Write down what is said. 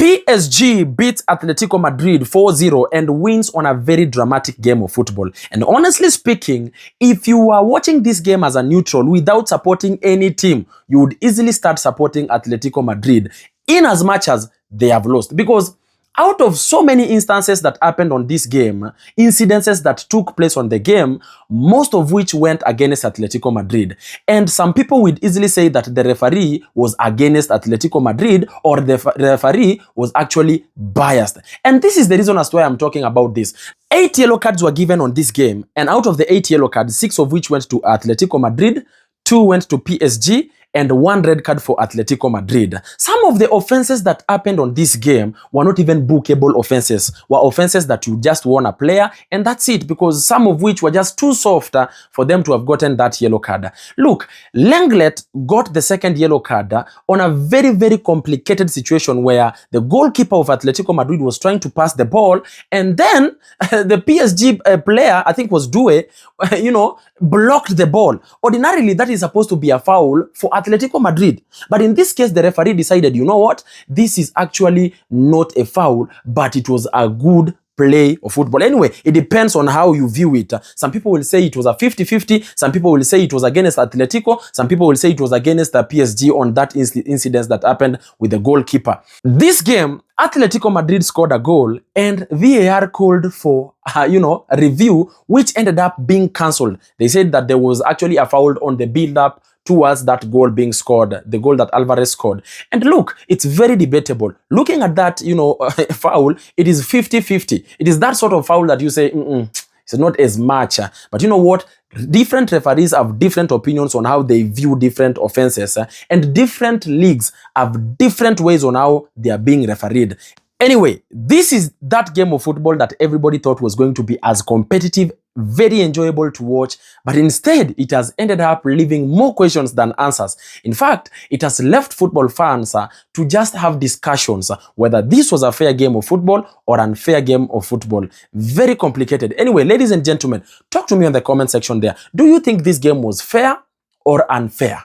PSG beats Atletico Madrid 4-0 and wins on a very dramatic game of football. And honestly speaking, if you are watching this game as a neutral without supporting any team, you would easily start supporting Atletico Madrid in as much as they have lost. Because out of so many instances that happened on this game, incidences that took place on the game, most of which went against Atletico Madrid. And some people would easily say that the referee was against Atletico Madrid or the referee was actually biased. And this is the reason as to why I'm talking about this. 8 yellow cards were given on this game, and out of the 8 yellow cards, 6 of which went to Atletico Madrid, 2 went to PSG, and 1 red card for Atletico Madrid. Some of the offenses that happened on this game were not even bookable offenses, were offenses that you just won a player and that's it, because some of which were just too soft for them to have gotten that yellow card. Look, Lenglet got the second yellow card on a very, very complicated situation where the goalkeeper of Atletico Madrid was trying to pass the ball, and then the PSG player, I think was Due, blocked the ball. Ordinarily, that is supposed to be a foul for Atletico Madrid. But in this case, the referee decided, you know what? This is actually not a foul, but it was a good play of football. Anyway, it depends on how you view it. Some people will say it was a 50-50. Some people will say it was against Atletico. Some people will say it was against the PSG on that incident that happened with the goalkeeper. This game, Atletico Madrid scored a goal and VAR called for, a review, which ended up being cancelled. They said that there was actually a foul on the build-up towards that goal being scored, the goal that Alvarez scored. And look, it's very debatable. Looking at that, foul, it is 50-50. It is that sort of foul that you say, it's not as much. But you know what? Different referees have different opinions on how they view different offenses, and different leagues have different ways on how they are being refereed. Anyway, this is that game of football that everybody thought was going to be as competitive, very enjoyable to watch, but instead it has ended up leaving more questions than answers. In fact, it has left football fans to just have discussions whether this was a fair game of football or an unfair game of football. Very complicated. Anyway, ladies and gentlemen, talk to me on the comment section there. Do you think this game was fair or unfair?